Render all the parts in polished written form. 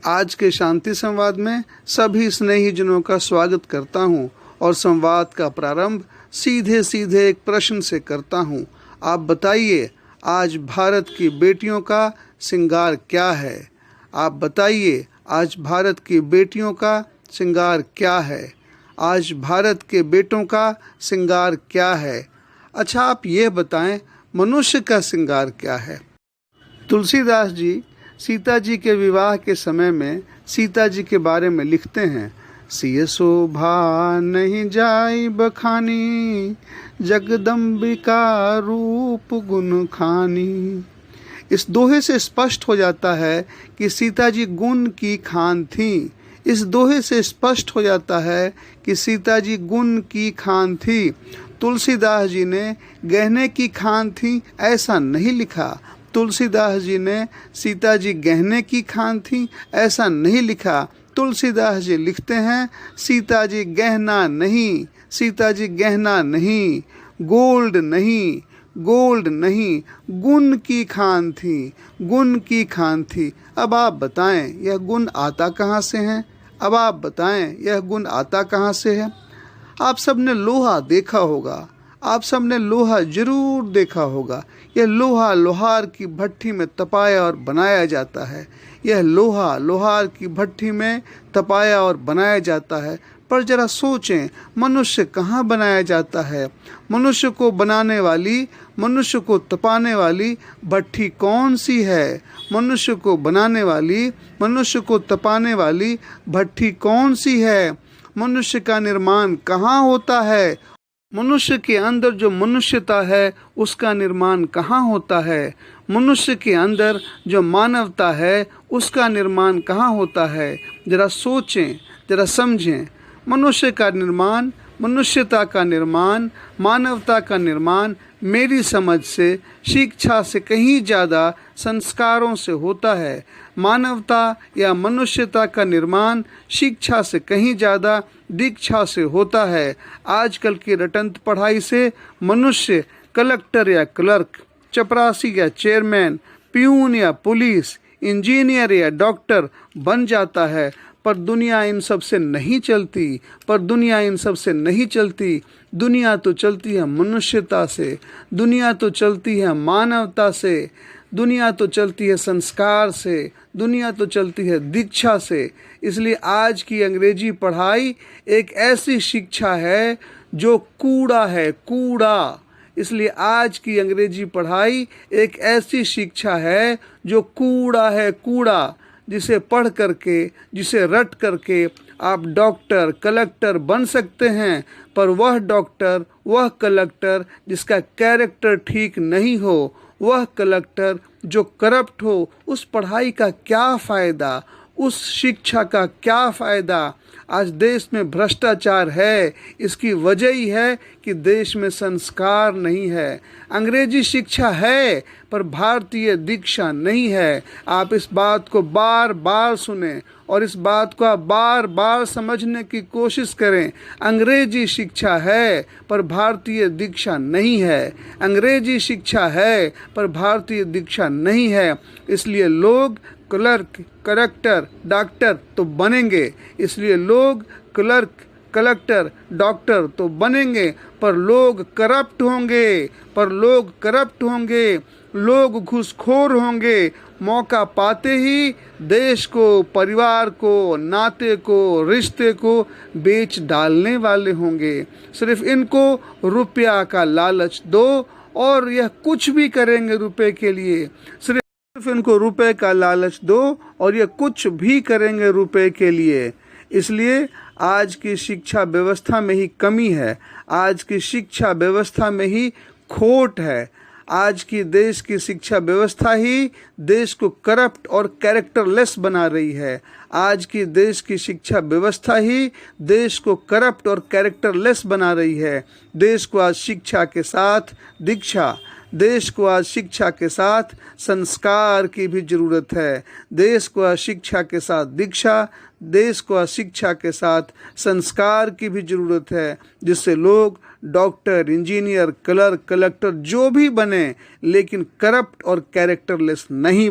आज के शांति संवाद में सभी स्नेहीजनों का स्वागत करता हूं और संवाद का प्रारंभ सीधे सीधे एक प्रश्न से करता हूं। आप बताइए, आज भारत की बेटियों का श्रृंगार क्या है? आप बताइए, आज भारत की बेटियों का श्रृंगार क्या है? आज भारत के बेटों का श्रृंगार क्या है? अच्छा, आप ये बताएं, मनुष्य का श्रृंगार क्या है? तुलसीदास जी सीता जी के विवाह के समय में सीता जी के बारे में लिखते हैं, सिय शोभा नहीं जाई बखानी, जगदम्बिका रूप गुण खानी। इस दोहे से स्पष्ट हो जाता है कि सीता जी गुण की खान थी। इस दोहे से स्पष्ट हो जाता है कि सीता जी गुण की खान थी। तुलसीदास जी ने गहने की खान थी ऐसा नहीं लिखा। तुलसीदास जी ने सीता जी गहने की खान थी ऐसा नहीं लिखा। तुलसीदास जी लिखते हैं, सीता जी गहना नहीं, सीता जी गहना नहीं, गोल्ड नहीं, गोल्ड नहीं, गुण की खान थी, गुण की खान थी। अब आप बताएं, यह गुण आता कहाँ से है? अब आप बताएं, यह गुण आता कहाँ से है? आप सबने लोहा देखा होगा, आप सबने लोहा जरूर देखा होगा। यह लोहा लोहार की भट्ठी में तपाया और बनाया जाता है। यह लोहा लोहार की भट्ठी में तपाया और बनाया जाता है। पर जरा सोचें, मनुष्य कहाँ बनाया जाता है? मनुष्य को बनाने वाली, मनुष्य को तपाने वाली भट्ठी कौन सी है? मनुष्य को बनाने वाली, मनुष्य को तपाने वाली भट्ठी कौन सी है? मनुष्य का निर्माण कहाँ होता है? मनुष्य के अंदर जो मनुष्यता है उसका निर्माण कहाँ होता है? मनुष्य के अंदर जो मानवता है उसका निर्माण कहाँ होता है? जरा सोचें, जरा समझें। मनुष्य का निर्माण, मनुष्यता का निर्माण, मानवता का निर्माण मेरी समझ से शिक्षा से कहीं ज़्यादा संस्कारों से होता है। मानवता या मनुष्यता का निर्माण शिक्षा से कहीं ज़्यादा दीक्षा से होता है। आजकल की रटंत पढ़ाई से मनुष्य कलेक्टर या क्लर्क, चपरासी या चेयरमैन, प्यून या पुलिस, इंजीनियर या डॉक्टर बन जाता है। पर दुनिया इन सब से नहीं चलती, पर दुनिया इन सब से नहीं चलती। दुनिया तो चलती है मनुष्यता से, दुनिया तो चलती है मानवता से, दुनिया तो चलती है संस्कार से, दुनिया तो चलती है दीक्षा से। इसलिए आज की अंग्रेजी पढ़ाई एक ऐसी शिक्षा है जो कूड़ा है, कूड़ा। इसलिए आज की अंग्रेजी पढ़ाई एक ऐसी शिक्षा है जो कूड़ा है, कूड़ा, जिसे पढ़ करके, जिसे रट करके आप डॉक्टर, कलेक्टर बन सकते हैं। पर वह डॉक्टर, वह कलेक्टर जिसका कैरेक्टर ठीक नहीं हो, वह कलेक्टर जो करप्ट हो, उस पढ़ाई का क्या फ़ायदा? उस शिक्षा का क्या फ़ायदा? आज देश में भ्रष्टाचार है। इसकी वजह ही है कि देश में संस्कार नहीं है। अंग्रेजी शिक्षा है पर भारतीय दीक्षा नहीं है। आप इस बात को बार बार सुने और इस बात को आप बार बार समझने की कोशिश करें। अंग्रेजी शिक्षा है पर भारतीय दीक्षा नहीं है। अंग्रेजी शिक्षा है पर भारतीय दीक्षा नहीं है। इसलिए लोग क्लर्क, कलेक्टर, डॉक्टर तो बनेंगे, इसलिए लोग क्लर्क, कलेक्टर, डॉक्टर तो बनेंगे, पर लोग करप्ट होंगे, पर लोग करप्ट होंगे, लोग घूसखोर होंगे। मौका पाते ही देश को, परिवार को, नाते को, रिश्ते को बेच डालने वाले होंगे। सिर्फ इनको रुपया का लालच दो और यह कुछ भी करेंगे रुपए के लिए। सिर्फ इनको रुपए का लालच दो और ये कुछ भी करेंगे रुपए के लिए। इसलिए आज की शिक्षा व्यवस्था में ही कमी है, आज की शिक्षा व्यवस्था में ही खोट है। आज की देश की शिक्षा व्यवस्था ही देश को करप्ट और कैरेक्टरलेस बना रही है। आज की देश की शिक्षा व्यवस्था ही देश को करप्ट और कैरेक्टरलेस बना रही है। देश को आज शिक्षा के साथ दीक्षा, देश को आज शिक्षा के साथ संस्कार की भी ज़रूरत है। देश को आज शिक्षा के साथ दीक्षा, देश को आज शिक्षा के साथ संस्कार की भी ज़रूरत है, जिससे लोग डॉक्टर, इंजीनियर, क्लर्क, कलेक्टर जो भी बने, लेकिन करप्ट और कैरेक्टरलेस नहीं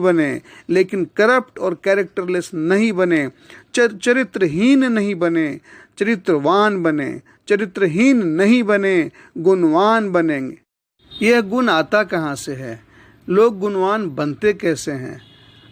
बने, चरित्रहीन नहीं बने, चरित्रवान बने, चरित्रहीन नहीं बने, गुणवान बनेंगे। यह गुण आता कहाँ से है? लोग गुणवान बनते कैसे हैं?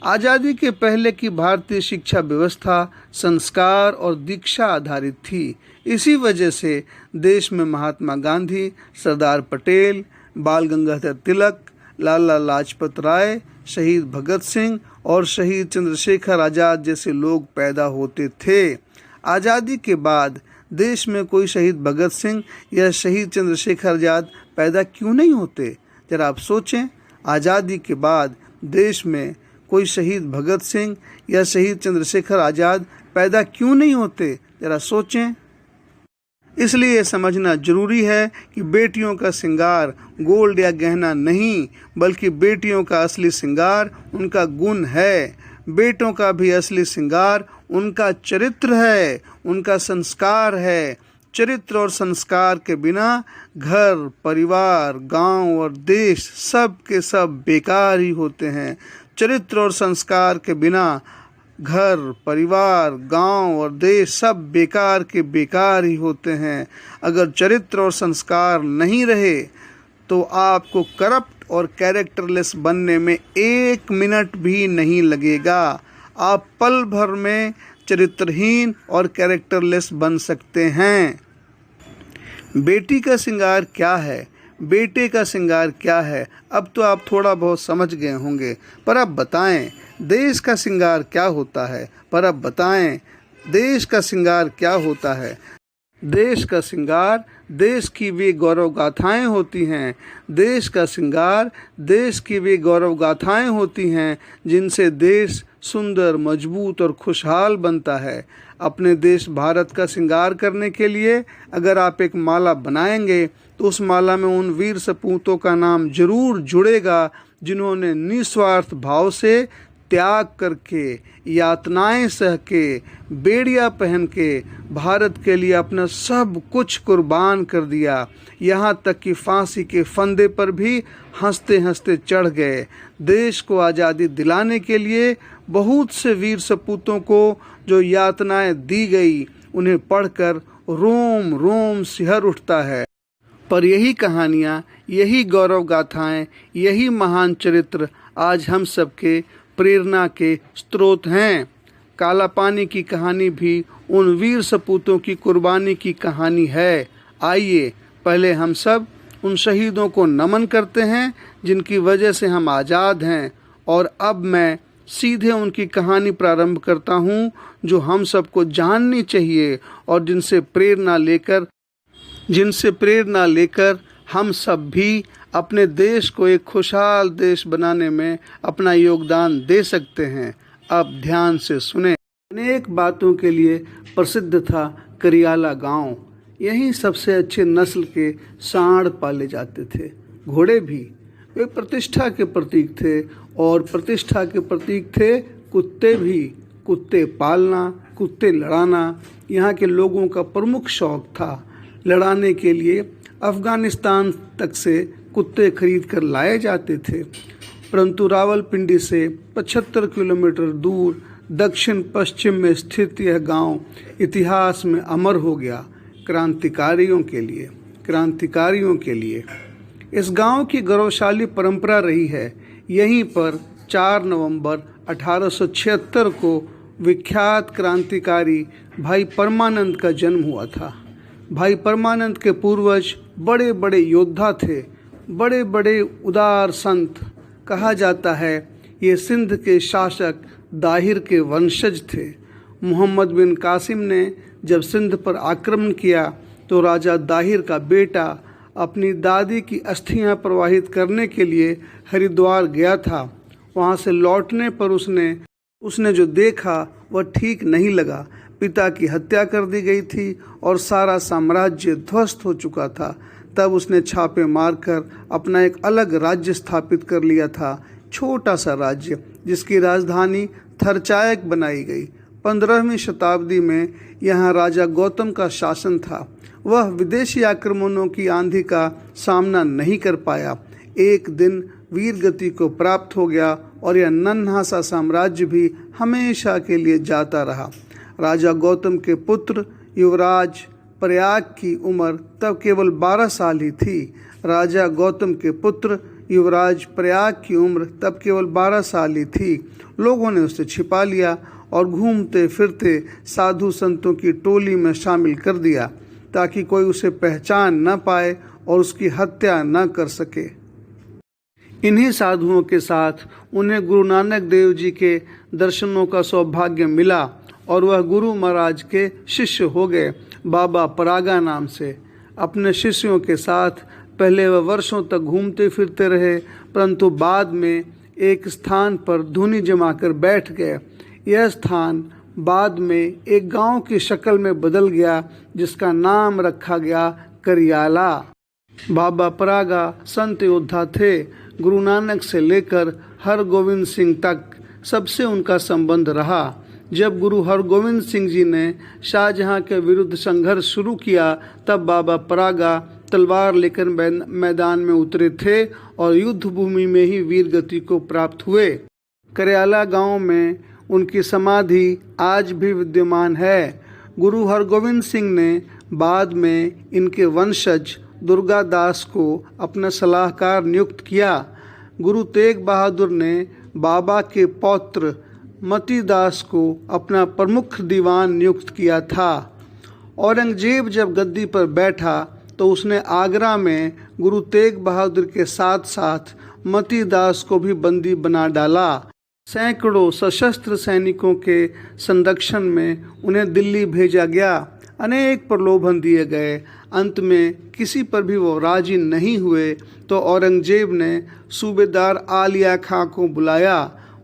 आज़ादी के पहले की भारतीय शिक्षा व्यवस्था संस्कार और दीक्षा आधारित थी। इसी वजह से देश में महात्मा गांधी, सरदार पटेल, बाल गंगाधर तिलक, लाला लाजपत राय, शहीद भगत सिंह और शहीद चंद्रशेखर आज़ाद जैसे लोग पैदा होते थे। आज़ादी के बाद देश में कोई शहीद भगत सिंह या शहीद चंद्रशेखर आज़ाद पैदा क्यों नहीं होते? जरा आप सोचें, आज़ादी के बाद देश में कोई शहीद भगत सिंह या शहीद चंद्रशेखर आज़ाद पैदा क्यों नहीं होते? जरा सोचें। इसलिए समझना जरूरी है कि बेटियों का श्रृंगार गोल्ड या गहना नहीं, बल्कि बेटियों का असली श्रृंगार उनका गुण है। बेटों का भी असली श्रृंगार उनका चरित्र है, उनका संस्कार है। चरित्र और संस्कार के बिना घर, परिवार, गांव और देश सब के सब बेकार ही होते हैं। चरित्र और संस्कार के बिना घर, परिवार, गांव और देश सब बेकार के बेकार ही होते हैं। अगर चरित्र और संस्कार नहीं रहे तो आपको करप्ट और कैरेक्टरलेस बनने में 1 मिनट भी नहीं लगेगा। आप पल भर में चरित्रहीन और कैरेक्टरलेस बन सकते हैं। बेटी का श्रृंगार क्या है? बेटे का श्रृंगार क्या है? अब तो आप थोड़ा बहुत समझ गए होंगे, पर अब बताएं देश का श्रृंगार क्या होता है? देश का श्रृंगार क्या होता है? देश का श्रृंगार देश की वे गौरव गाथाएं होती हैं। देश का श्रृंगार देश की वे गौरव गाथाएं होती हैं जिनसे देश सुंदर, मजबूत और खुशहाल बनता है। अपने देश भारत का श्रृंगार करने के लिए अगर आप एक माला बनाएंगे तो उस माला में उन वीर सपूतों का नाम जरूर जुड़ेगा जिन्होंने निस्वार्थ भाव से त्याग करके, यातनाएं सह के, बेड़िया पहन के भारत के लिए अपना सब कुछ कुर्बान कर दिया। यहाँ तक कि फांसी के फंदे पर भी हंसते हंसते चढ़ गए। देश को आज़ादी दिलाने के लिए बहुत से वीर सपूतों को जो यातनाएं दी गई, उन्हें पढ़कर रोम रोम सिहर उठता है। पर यही कहानियाँ, यही गौरव गाथाएं, यही महान चरित्र आज हम सबके प्रेरणा के स्रोत हैं। काला पानी की कहानी भी उन वीर सपूतों की कुर्बानी की कहानी है। आइए पहले हम सब उन शहीदों को नमन करते हैं जिनकी वजह से हम आज़ाद हैं, और अब मैं सीधे उनकी कहानी प्रारंभ करता हूं जो हम सबको जाननी चाहिए और जिनसे प्रेरणा लेकर हम सब भी अपने देश को एक खुशहाल देश बनाने में अपना योगदान दे सकते हैं। अब ध्यान से सुने। अनेक बातों के लिए प्रसिद्ध था करियाला गांव। यहीं सबसे अच्छे नस्ल के सांड पाले जाते थे। घोड़े भी वे प्रतिष्ठा के प्रतीक थे, और प्रतिष्ठा के प्रतीक थे कुत्ते भी। कुत्ते पालना, कुत्ते लड़ाना यहाँ के लोगों का प्रमुख शौक था। लड़ाने के लिए अफगानिस्तान तक से कुत्ते खरीद कर लाए जाते थे, परंतु रावलपिंडी से 75 किलोमीटर दूर दक्षिण पश्चिम में स्थित यह गांव इतिहास में अमर हो गया क्रांतिकारियों के लिए। इस गांव की गौरवशाली परंपरा रही है। यहीं पर 4 नवंबर 1876 को विख्यात क्रांतिकारी भाई परमानंद का जन्म हुआ था। भाई परमानंद के पूर्वज बड़े बड़े योद्धा थे, बड़े बड़े उदार संत। कहा जाता है ये सिंध के शासक दाहिर के वंशज थे। मोहम्मद बिन कासिम ने जब सिंध पर आक्रमण किया तो राजा दाहिर का बेटा अपनी दादी की अस्थियां प्रवाहित करने के लिए हरिद्वार गया था। वहां से लौटने पर उसने जो देखा वह ठीक नहीं लगा। पिता की हत्या कर दी गई थी और सारा साम्राज्य ध्वस्त हो चुका था। तब उसने छापे मारकर अपना एक अलग राज्य स्थापित कर लिया था, छोटा सा राज्य जिसकी राजधानी थरचायक बनाई गई। 15वीं शताब्दी में यहाँ राजा गौतम का शासन था। वह विदेशी आक्रमणों की आंधी का सामना नहीं कर पाया। एक दिन वीर गति को प्राप्त हो गया और यह नन्हा सा साम्राज्य भी हमेशा के लिए जाता रहा। राजा गौतम के पुत्र युवराज प्रयाग की उम्र तब केवल 12 साल ही थी। राजा गौतम के पुत्र युवराज प्रयाग की उम्र तब केवल 12 साल ही थी। लोगों ने उसे छिपा लिया और घूमते फिरते साधु संतों की टोली में शामिल कर दिया ताकि कोई उसे पहचान न पाए और उसकी हत्या न कर सके। इन्हीं साधुओं के साथ उन्हें गुरु नानक देव जी के दर्शनों का सौभाग्य मिला और वह गुरु महाराज के शिष्य हो गए। बाबा परागा नाम से अपने शिष्यों के साथ पहले वह वर्षों तक घूमते फिरते रहे, परंतु बाद में एक स्थान पर धुनी जमाकर बैठ गए। यह स्थान बाद में एक गांव की शक्ल में बदल गया जिसका नाम रखा गया करियाला। बाबा परागा संत योद्धा थे। गुरु नानक से लेकर हरगोविंद सिंह तक सबसे उनका संबंध रहा। जब गुरु हरगोविंद सिंह जी ने शाहजहां के विरुद्ध संघर्ष शुरू किया तब बाबा परागा तलवार लेकर मैदान में उतरे थे और युद्ध भूमि में ही वीर गति को प्राप्त हुए। करियाला गांव में उनकी समाधि आज भी विद्यमान है। गुरु हरगोविंद सिंह ने बाद में इनके वंशज दुर्गा दास को अपना सलाहकार नियुक्त किया। गुरु तेग बहादुर ने बाबा के पौत्र मती दास को अपना प्रमुख दीवान नियुक्त किया था। औरंगजेब जब गद्दी पर बैठा तो उसने आगरा में गुरु तेग बहादुर के साथ साथ मती दास को भी बंदी बना डाला। सैकड़ों सशस्त्र सैनिकों के संरक्षण में उन्हें दिल्ली भेजा गया। अनेक प्रलोभन दिए गए। अंत में किसी पर भी वो राजी नहीं हुए तो औरंगजेब ने सूबेदार आलिया खां को बुलाया।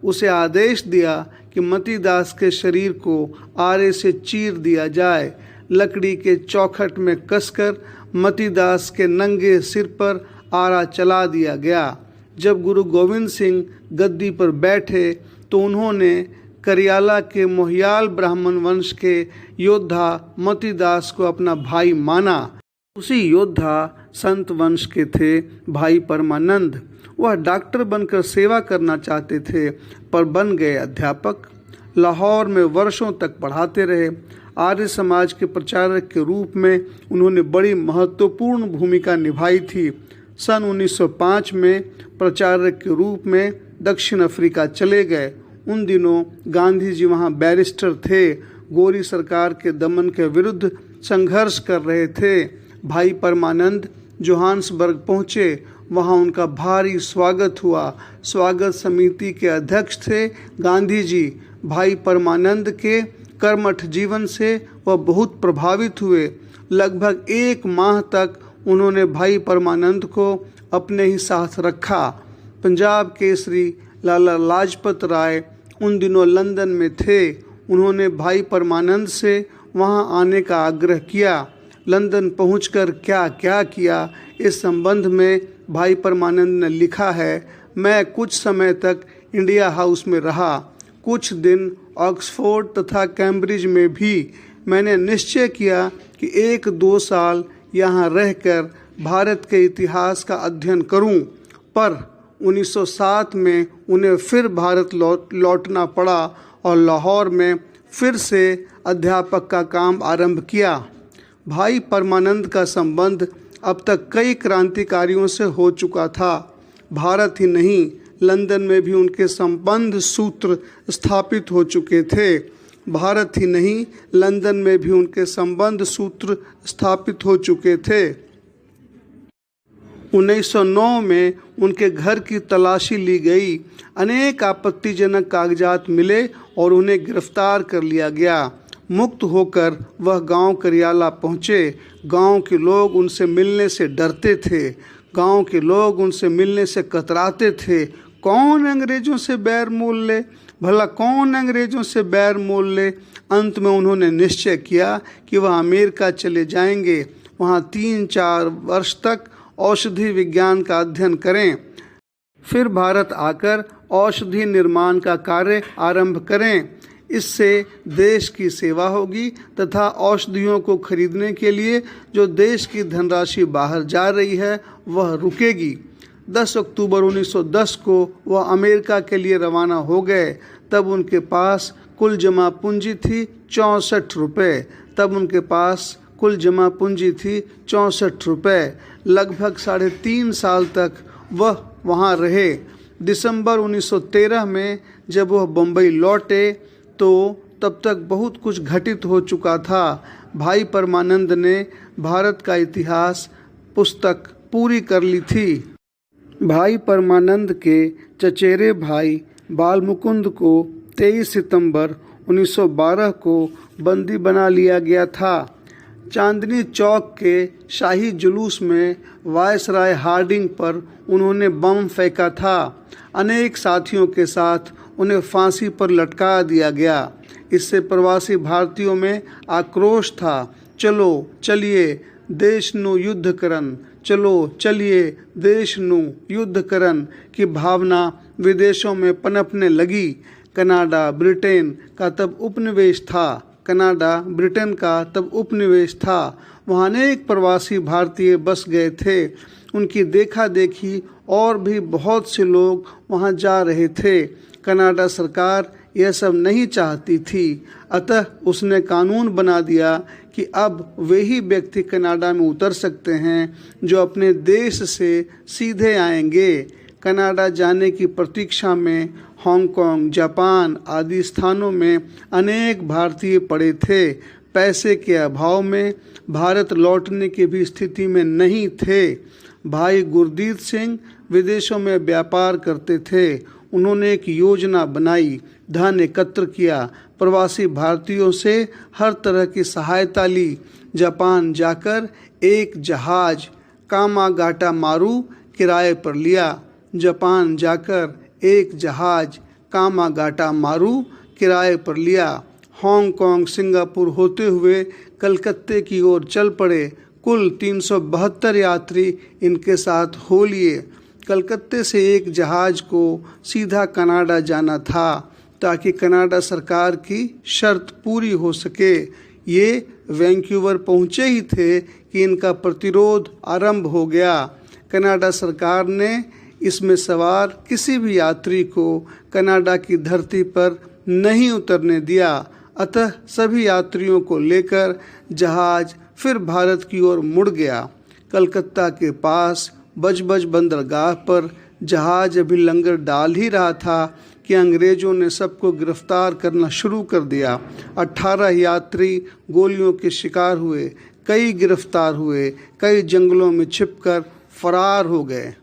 उसे आदेश दिया कि मती दास के शरीर को आरे से चीर दिया जाए। लकड़ी के चौखट में कसकर मती दास के नंगे सिर पर आरा चला दिया गया। जब गुरु गोविंद सिंह गद्दी पर बैठे तो उन्होंने करियाला के मोहियाल ब्राह्मण वंश के योद्धा मती दास को अपना भाई माना। उसी योद्धा संत वंश के थे भाई परमानंद। वह डॉक्टर बनकर सेवा करना चाहते थे पर बन गए अध्यापक। लाहौर में वर्षों तक पढ़ाते रहे। आर्य समाज के प्रचारक के रूप में उन्होंने बड़ी महत्वपूर्ण भूमिका निभाई थी। सन 1905 में प्रचारक के रूप में दक्षिण अफ्रीका चले गए। उन दिनों गांधी जी वहां बैरिस्टर थे। गोरी सरकार के दमन के विरुद्ध संघर्ष कर रहे थे। भाई परमानंद जोहान्सबर्ग पहुंचे। वहां उनका भारी स्वागत हुआ। स्वागत समिति के अध्यक्ष थे गांधी जी। भाई परमानंद के कर्मठ जीवन से वह बहुत प्रभावित हुए। लगभग 1 माह तक उन्होंने भाई परमानंद को अपने ही साथ रखा। पंजाब केसरी लाला लाजपत राय उन दिनों लंदन में थे। उन्होंने भाई परमानंद से वहां आने का आग्रह किया। लंदन पहुंचकर क्या क्या किया इस संबंध में भाई परमानंद ने लिखा है। मैं कुछ समय तक इंडिया हाउस में रहा, कुछ दिन ऑक्सफोर्ड तथा कैम्ब्रिज में भी। मैंने निश्चय किया कि 1-2 साल यहाँ रहकर भारत के इतिहास का अध्ययन करूं, पर 1907 में उन्हें फिर भारत लौटना पड़ा और लाहौर में फिर से अध्यापक का काम आरंभ किया। भाई परमानंद का संबंध अब तक कई क्रांतिकारियों से हो चुका था। भारत ही नहीं, लंदन में भी उनके संबंध सूत्र स्थापित हो चुके थे। भारत ही नहीं, लंदन में भी उनके संबंध सूत्र स्थापित हो चुके थे। 1909 में उनके घर की तलाशी ली गई। अनेक आपत्तिजनक कागजात मिले और उन्हें गिरफ्तार कर लिया गया। मुक्त होकर वह गांव करियाला पहुँचे। गांव के लोग उनसे मिलने से डरते थे। गांव के लोग उनसे मिलने से कतराते थे। कौन अंग्रेज़ों से बैर मोल ले, भला कौन अंग्रेज़ों से बैर मोल ले। अंत में उन्होंने निश्चय किया कि वह अमेरिका चले जाएंगे, वहाँ 3-4 वर्ष तक औषधि विज्ञान का अध्ययन करें, फिर भारत आकर औषधि निर्माण का कार्य आरंभ करें। इससे देश की सेवा होगी तथा औषधियों को खरीदने के लिए जो देश की धनराशि बाहर जा रही है वह रुकेगी। 10 अक्टूबर 1910 को वह अमेरिका के लिए रवाना हो गए। तब उनके पास कुल जमा पूंजी थी 64 रुपये। लगभग 3.5 साल तक वह वहाँ रहे। दिसंबर 1913 में जब वह बम्बई लौटे तो तब तक बहुत कुछ घटित हो चुका था। भाई परमानंद ने भारत का इतिहास पुस्तक पूरी कर ली थी। भाई परमानंद के चचेरे भाई बालमुकुंद को 23 सितंबर 1912 को बंदी बना लिया गया था। चांदनी चौक के शाही जुलूस में वायसराय हार्डिंग पर उन्होंने बम फेंका था। अनेक साथियों के साथ उन्हें फांसी पर लटका दिया गया। इससे प्रवासी भारतीयों में आक्रोश था। चलिए देशनु युद्ध करन, चलिए देशनु युद्ध करन की भावना विदेशों में पनपने लगी। कनाडा ब्रिटेन का तब उपनिवेश था। वहाँ अनेक प्रवासी भारतीय बस गए थे। उनकी देखा देखी और भी बहुत से लोग वहाँ जा रहे थे। कनाडा सरकार यह सब नहीं चाहती थी, अतः उसने कानून बना दिया कि अब वे ही व्यक्ति कनाडा में उतर सकते हैं जो अपने देश से सीधे आएंगे। कनाडा जाने की प्रतीक्षा में हांगकांग, जापान आदि स्थानों में अनेक भारतीय पड़े थे। पैसे के अभाव में भारत लौटने की भी स्थिति में नहीं थे। भाई गुरदीत सिंह विदेशों में व्यापार करते थे। उन्होंने एक योजना बनाई, धन एकत्र किया, प्रवासी भारतीयों से हर तरह की सहायता ली। जापान जाकर एक जहाज कामागाटामारू किराए पर लिया। हांगकांग सिंगापुर होते हुए कलकत्ते की ओर चल पड़े। कुल 372 यात्री इनके साथ हो लिए। कलकत्ते से एक जहाज को सीधा कनाडा जाना था ताकि कनाडा सरकार की शर्त पूरी हो सके। ये वैंकूवर पहुँचे ही थे कि इनका प्रतिरोध आरंभ हो गया। कनाडा सरकार ने इसमें सवार किसी भी यात्री को कनाडा की धरती पर नहीं उतरने दिया। अतः सभी यात्रियों को लेकर जहाज फिर भारत की ओर मुड़ गया। कलकत्ता के पास बजबज बंदरगाह पर जहाज अभी लंगर डाल ही रहा था कि अंग्रेजों ने सबको गिरफ्तार करना शुरू कर दिया। 18 यात्री गोलियों के शिकार हुए, कई गिरफ्तार हुए, कई जंगलों में छिपकर फरार हो गए।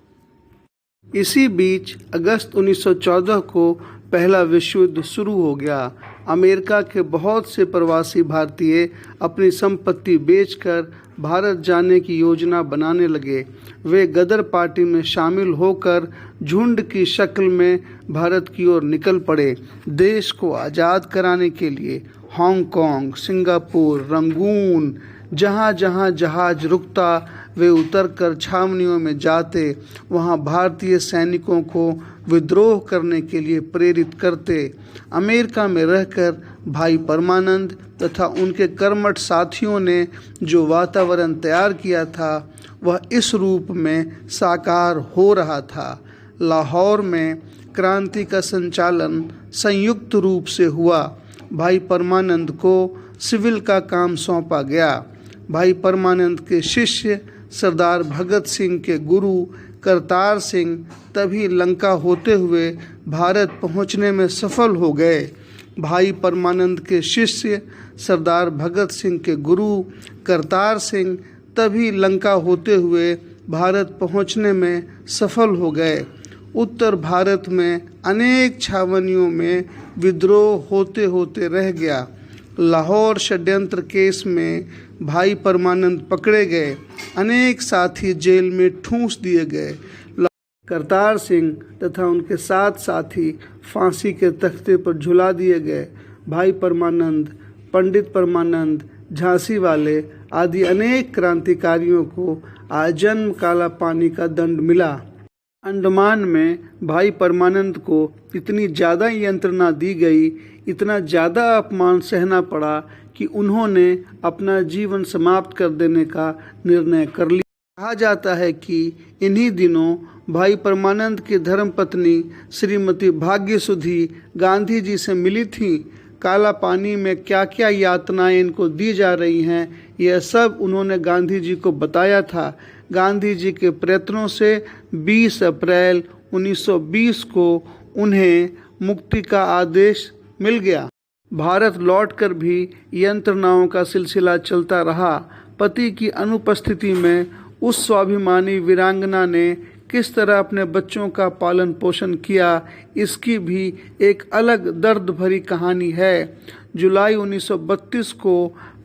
इसी बीच अगस्त 1914 को पहला विश्व युद्ध शुरू हो गया। अमेरिका के बहुत से प्रवासी भारतीय अपनी संपत्ति बेचकर भारत जाने की योजना बनाने लगे। वे गदर पार्टी में शामिल होकर झुंड की शक्ल में भारत की ओर निकल पड़े। देश को आज़ाद कराने के लिए हांगकांग, सिंगापुर, रंगून, जहाँ जहाँ जहाज रुकता वे उतरकर छावनियों में जाते। वहाँ भारतीय सैनिकों को विद्रोह करने के लिए प्रेरित करते। अमेरिका में रहकर भाई परमानंद तथा उनके कर्मठ साथियों ने जो वातावरण तैयार किया था वह इस रूप में साकार हो रहा था। लाहौर में क्रांति का संचालन संयुक्त रूप से हुआ। भाई परमानंद को सिविल का काम सौंपा गया। भाई परमानंद के शिष्य सरदार भगत सिंह के गुरु करतार सिंह तभी लंका होते हुए भारत पहुंचने में सफल हो गए। भाई परमानंद के शिष्य सरदार भगत सिंह के गुरु करतार सिंह तभी लंका होते हुए भारत पहुंचने में सफल हो गए। उत्तर भारत में अनेक छावनियों में विद्रोह होते होते रह गया। लाहौर षड्यंत्र केस में भाई परमानंद पकड़े गए। अनेक साथी जेल में ठूंस दिए गए। करतार सिंह तथा उनके 7 साथी फांसी के तख्ते पर झुला दिए गए। भाई परमानंद, पंडित परमानंद, झांसी वाले आदि अनेक क्रांतिकारियों को आजन्म काला पानी का दंड मिला। अंडमान में भाई परमानंद को इतनी ज़्यादा यंत्रणा दी गई, इतना ज़्यादा अपमान सहना पड़ा कि उन्होंने अपना जीवन समाप्त कर देने का निर्णय कर लिया। कहा जाता है कि इन्हीं दिनों भाई परमानंद की धर्मपत्नी श्रीमती भाग्यसुधी गांधी जी से मिली थी। काला पानी में क्या क्या यातनाएं इनको दी जा रही हैं, यह सब उन्होंने गांधी जी को बताया था। गांधी जी के प्रयत्नों से 20 अप्रैल 1920 को उन्हें मुक्ति का आदेश मिल गया। भारत लौटकर भी यंत्रणाओं का सिलसिला चलता रहा। पति की अनुपस्थिति में उस स्वाभिमानी वीरांगना ने किस तरह अपने बच्चों का पालन पोषण किया, इसकी भी एक अलग दर्द भरी कहानी है। जुलाई 1932 को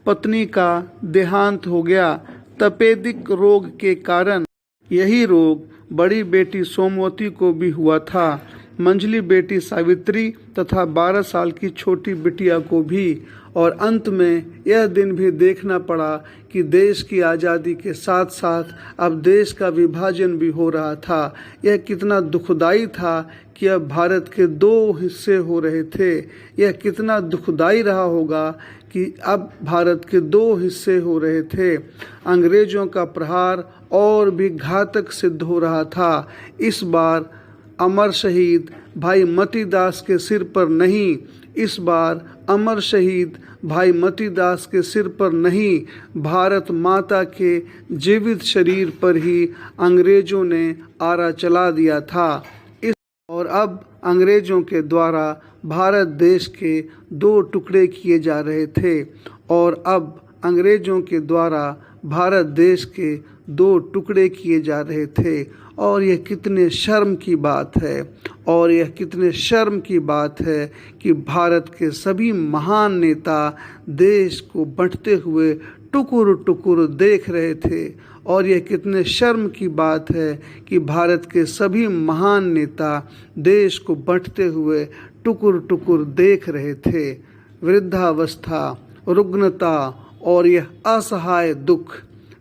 पत्नी का देहांत हो गया तपेदिक रोग के कारण। यही रोग बड़ी बेटी सोमवती को भी हुआ था, मंझली बेटी सावित्री तथा 12 साल की छोटी बिटिया को भी। और अंत में यह दिन भी देखना पड़ा कि देश की आज़ादी के साथ साथ अब देश का विभाजन भी हो रहा था। यह कितना दुखदाई था कि अब भारत के 2 हिस्से हो रहे थे। यह कितना दुखदाई रहा होगा कि अब भारत के 2 हिस्से हो रहे थे। अंग्रेज़ों का प्रहार और भी घातक सिद्ध हो रहा था। इस बार अमर शहीद भाई मती दास के सिर पर नहीं, इस बार अमर शहीद भाई मती दास के सिर पर नहीं, भारत माता के जीवित शरीर पर ही अंग्रेजों ने आरा चला दिया था। और अब अंग्रेजों के द्वारा भारत देश के 2 टुकड़े किए जा रहे थे। और अब अंग्रेजों के द्वारा भारत देश के 2 टुकड़े किए जा रहे थे। और यह कितने शर्म की बात है, और यह कितने शर्म की बात है कि भारत के सभी महान नेता देश को बंटते हुए टुकुर टुकुर देख रहे थे। और यह कितने शर्म की बात है कि भारत के सभी महान नेता देश को बंटते हुए टुकुर टुकुर देख रहे थे। वृद्धावस्था, रुग्णता और यह असहाय दुख,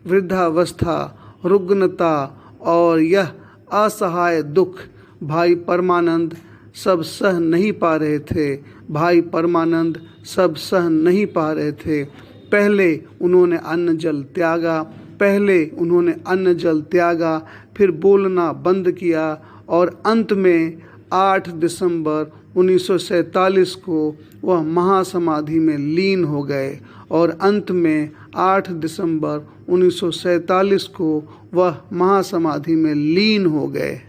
वृद्धावस्था, रुग्णता और यह असहाय दुख भाई परमानंद सब सह नहीं पा रहे थे। भाई परमानंद सब सह नहीं पा रहे थे। पहले उन्होंने अन्न जल त्यागा, फिर बोलना बंद किया और अंत में 8 दिसंबर 1947 को वह महासमाधि में लीन हो गए। और अंत में 8 दिसंबर 1947 को वह महासमाधि में लीन हो गए।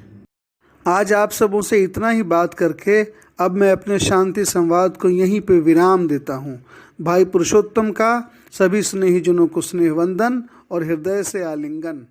आज आप सबों से इतना ही बात करके अब मैं अपने शांति संवाद को यहीं पे विराम देता हूँ। भाई पुरुषोत्तम का सभी स्नेहीजनों को स्नेह वंदन और हृदय से आलिंगन।